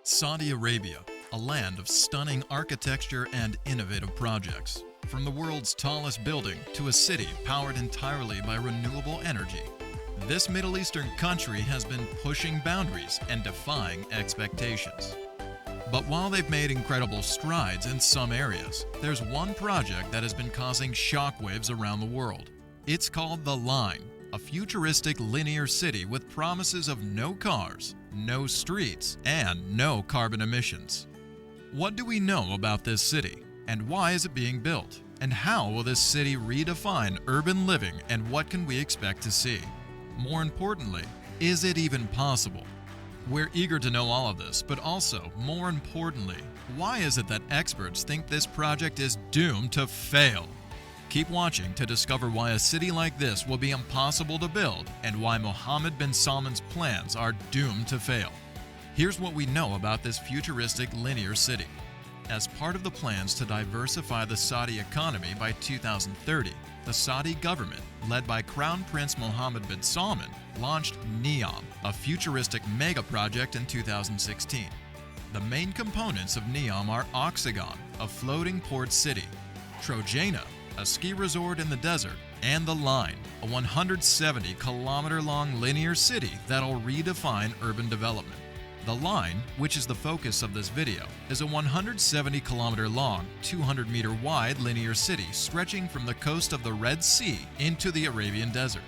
Saudi Arabia, a land of stunning architecture and innovative projects. From the world's tallest building to a city powered entirely by renewable energy, this Middle Eastern country has been pushing boundaries and defying expectations. But while they've made incredible strides in some areas, there's one project that has been causing shockwaves around the world. It's called The Line, a futuristic linear city with promises of no cars, no streets, and no carbon emissions. What do we know about this city, and why is it being built? And how will this city redefine urban living, and what can we expect to see? More importantly, is it even possible? We're eager to know all of this, but also, more importantly, why is it that experts think this project is doomed to fail? Keep watching to discover why a city like this will be impossible to build and why Mohammed bin Salman's plans are doomed to fail. Here's what we know about this futuristic linear city. As part of the plans to diversify the Saudi economy by 2030, the Saudi government, led by Crown Prince Mohammed bin Salman, launched Neom, a futuristic mega project in 2016. The main components of Neom are Oxagon, a floating port city, Trojana, a ski resort in the desert, and The Line, a 170-kilometer-long linear city that'll redefine urban development. The Line, which is the focus of this video, is a 170-kilometer-long, 200-meter-wide linear city stretching from the coast of the Red Sea into the Arabian Desert.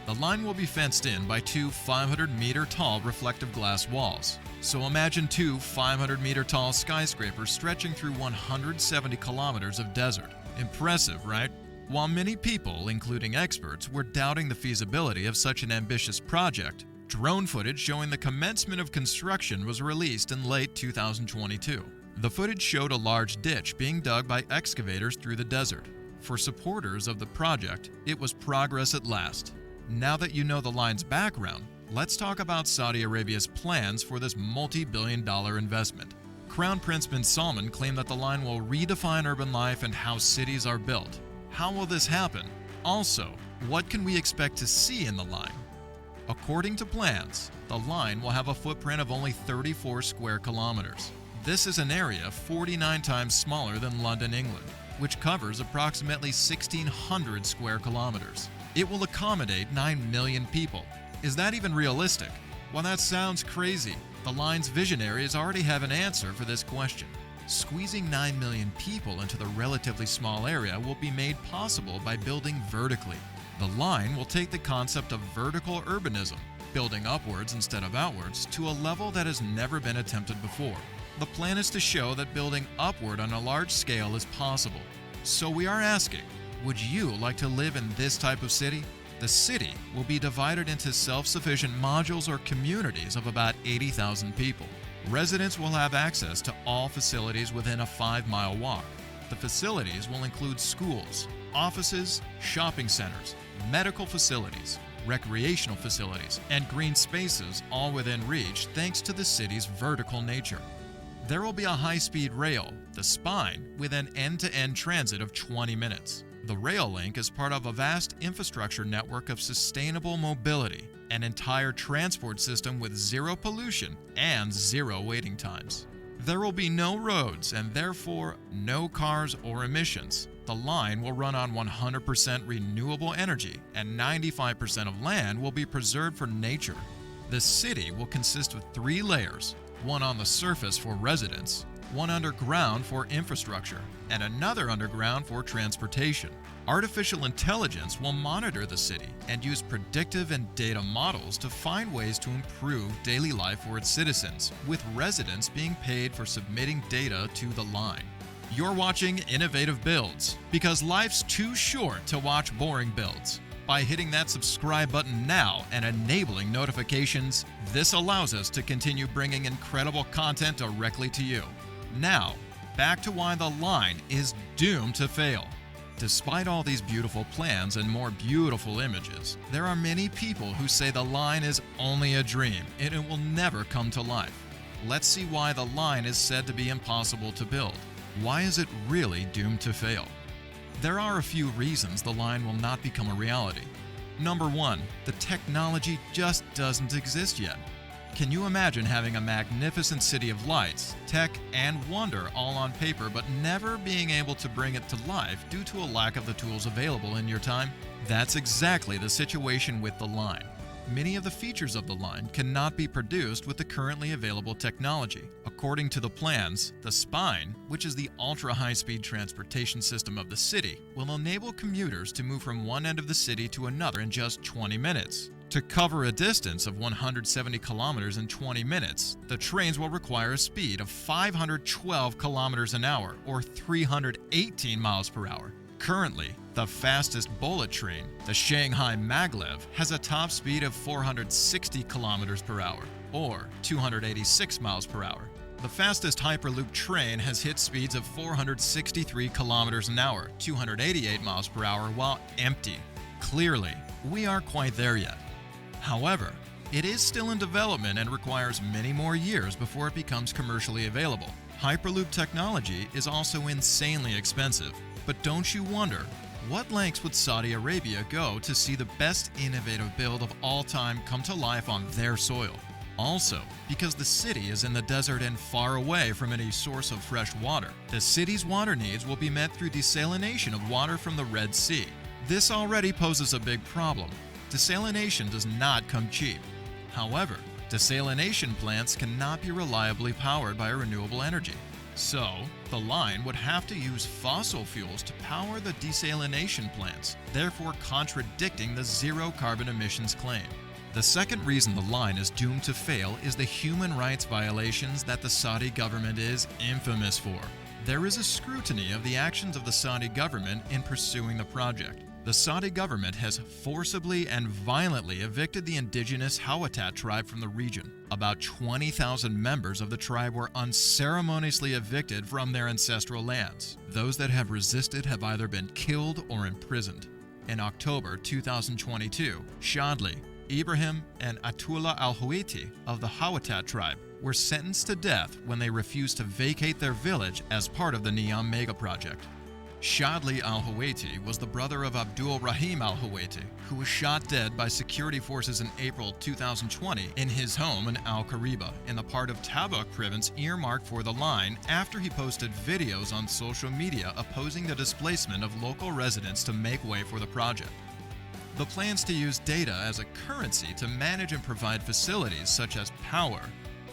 The line will be fenced in by two 500-meter-tall reflective glass walls. So imagine two 500-meter-tall skyscrapers stretching through 170 kilometers of desert. Impressive, right? While many people, including experts, were doubting the feasibility of such an ambitious project, drone footage showing the commencement of construction was released in late 2022. The footage showed a large ditch being dug by excavators through the desert. For supporters of the project, it was progress at last. Now that you know the line's background, let's talk about Saudi Arabia's plans for this multi-billion-dollar investment. Crown Prince bin Salman claimed that the line will redefine urban life and how cities are built. How will this happen? Also, what can we expect to see in the line? According to plans, the line will have a footprint of only 34 square kilometers. This is an area 49 times smaller than London, England, which covers approximately 1,600 square kilometers. It will accommodate 9 million people. Is that even realistic? Well, that sounds crazy. The line's visionaries already have an answer for this question. Squeezing 9 million people into the relatively small area will be made possible by building vertically. The line will take the concept of vertical urbanism, building upwards instead of outwards, to a level that has never been attempted before. The plan is to show that building upward on a large scale is possible. So we are asking, would you like to live in this type of city? The city will be divided into self-sufficient modules or communities of about 80,000 people. Residents will have access to all facilities within a 5-mile walk. The facilities will include schools, offices, shopping centers, medical facilities, recreational facilities, and green spaces, all within reach thanks to the city's vertical nature. There will be a high-speed rail, the spine, with an end-to-end transit of 20 minutes. The rail link is part of a vast infrastructure network of sustainable mobility, an entire transport system with zero pollution and zero waiting times. There will be no roads and therefore no cars or emissions. The line will run on 100% renewable energy and 95% of land will be preserved for nature. The city will consist of 3 layers, one on the surface for residents, one underground for infrastructure, and another underground for transportation. Artificial intelligence will monitor the city and use predictive and data models to find ways to improve daily life for its citizens, with residents being paid for submitting data to the line. You're watching Innovative Builds, because life's too short to watch boring builds. By hitting that subscribe button now and enabling notifications, this allows us to continue bringing incredible content directly to you. Now, back to why the line is doomed to fail. Despite all these beautiful plans and more beautiful images, there are many people who say the line is only a dream and it will never come to life. Let's see why the line is said to be impossible to build. Why is it really doomed to fail? There are a few reasons the line will not become a reality. Number 1, the technology just doesn't exist yet. Can you imagine having a magnificent city of lights, tech, and wonder all on paper but never being able to bring it to life due to a lack of the tools available in your time? That's exactly the situation with the line. Many of the features of the line cannot be produced with the currently available technology. According to the plans, the spine, which is the ultra-high-speed transportation system of the city, will enable commuters to move from one end of the city to another in just 20 minutes. To cover a distance of 170 kilometers in 20 minutes, the trains will require a speed of 512 kilometers an hour or 318 miles per hour. Currently, the fastest bullet train, the Shanghai Maglev, has a top speed of 460 kilometers per hour or 286 miles per hour. The fastest Hyperloop train has hit speeds of 463 kilometers an hour, 288 miles per hour while empty. Clearly, we aren't quite there yet. However, it is still in development and requires many more years before it becomes commercially available. Hyperloop technology is also insanely expensive. But don't you wonder, what lengths would Saudi Arabia go to see the best innovative build of all time come to life on their soil? Also, because the city is in the desert and far away from any source of fresh water, the city's water needs will be met through desalination of water from the Red Sea. This already poses a big problem. Desalination does not come cheap. However, desalination plants cannot be reliably powered by renewable energy. So, the line would have to use fossil fuels to power the desalination plants, therefore contradicting the zero carbon emissions claim. The second reason the line is doomed to fail is the human rights violations that the Saudi government is infamous for. There is a scrutiny of the actions of the Saudi government in pursuing the project. The Saudi government has forcibly and violently evicted the indigenous Hawattat tribe from the region. About 20,000 members of the tribe were unceremoniously evicted from their ancestral lands. Those that have resisted have either been killed or imprisoned. In October 2022, Shadli, Ibrahim, and Atullah al-Huwaiti of the Hawattat tribe were sentenced to death when they refused to vacate their village as part of the Neom mega project. Shadli al-Huwaiti was the brother of Abdul Rahim al-Huwaiti, who was shot dead by security forces in April 2020 in his home in Al-Qariba, in the part of Tabuk province earmarked for the line, after he posted videos on social media opposing the displacement of local residents to make way for the project. The plans to use data as a currency to manage and provide facilities such as power,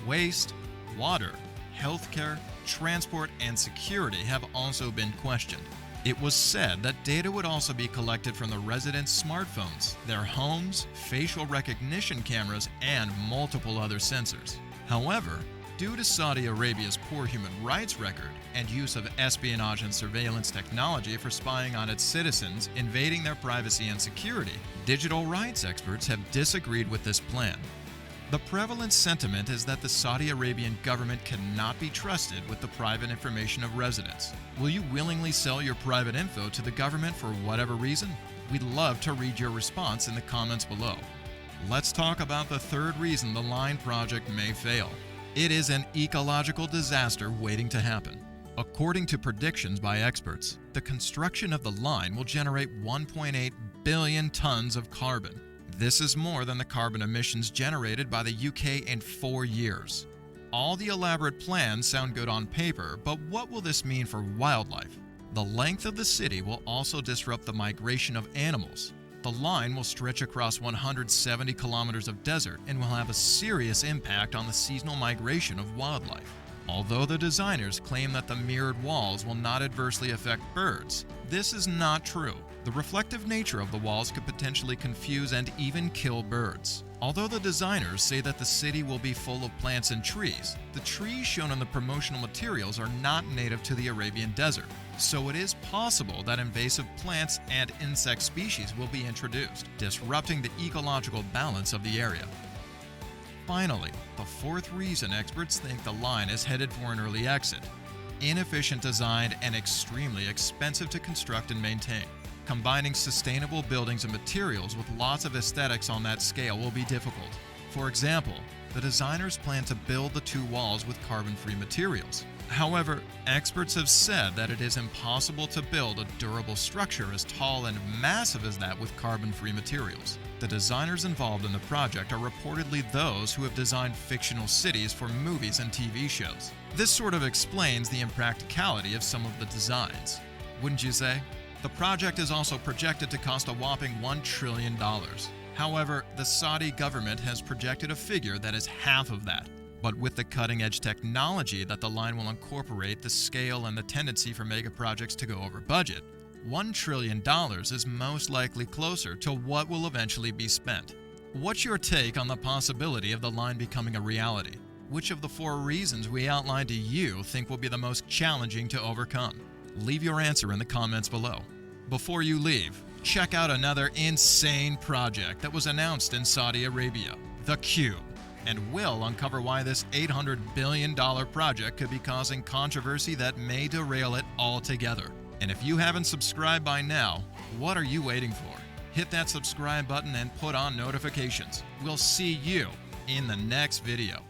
waste, water, healthcare, transport, and security have also been questioned. It was said that data would also be collected from the residents' smartphones, their homes, facial recognition cameras, and multiple other sensors. However, due to Saudi Arabia's poor human rights record and use of espionage and surveillance technology for spying on its citizens, invading their privacy and security, digital rights experts have disagreed with this plan. The prevalent sentiment is that the Saudi Arabian government cannot be trusted with the private information of residents. Will you willingly sell your private info to the government for whatever reason? We'd love to read your response in the comments below. Let's talk about the third reason the line project may fail. It is an ecological disaster waiting to happen. According to predictions by experts, the construction of the line will generate 1.8 billion tons of carbon. This is more than the carbon emissions generated by the UK in 4 years. All the elaborate plans sound good on paper, but what will this mean for wildlife? The length of the city will also disrupt the migration of animals. The line will stretch across 170 kilometers of desert and will have a serious impact on the seasonal migration of wildlife. Although the designers claim that the mirrored walls will not adversely affect birds, this is not true. The reflective nature of the walls could potentially confuse and even kill birds. Although the designers say that the city will be full of plants and trees, the trees shown in the promotional materials are not native to the Arabian desert, so it is possible that invasive plants and insect species will be introduced, disrupting the ecological balance of the area. Finally, the fourth reason experts think the line is headed for an early exit: inefficient design and extremely expensive to construct and maintain. Combining sustainable buildings and materials with lots of aesthetics on that scale will be difficult. For example, the designers plan to build the two walls with carbon-free materials. However, experts have said that it is impossible to build a durable structure as tall and massive as that with carbon-free materials. The designers involved in the project are reportedly those who have designed fictional cities for movies and TV shows. This sort of explains the impracticality of some of the designs, wouldn't you say? The project is also projected to cost a whopping $1 trillion. However, the Saudi government has projected a figure that is half of that. But with the cutting-edge technology that the line will incorporate, the scale and the tendency for mega projects to go over budget, $1 trillion is most likely closer to what will eventually be spent. What's your take on the possibility of the line becoming a reality? Which of the 4 reasons we outlined do you think will be the most challenging to overcome? Leave your answer in the comments below. Before you leave, check out another insane project that was announced in Saudi Arabia, the Cube, and we'll uncover why this $800 billion project could be causing controversy that may derail it altogether. And if you haven't subscribed by now, what are you waiting for? Hit that subscribe button and put on notifications. We'll see you in the next video.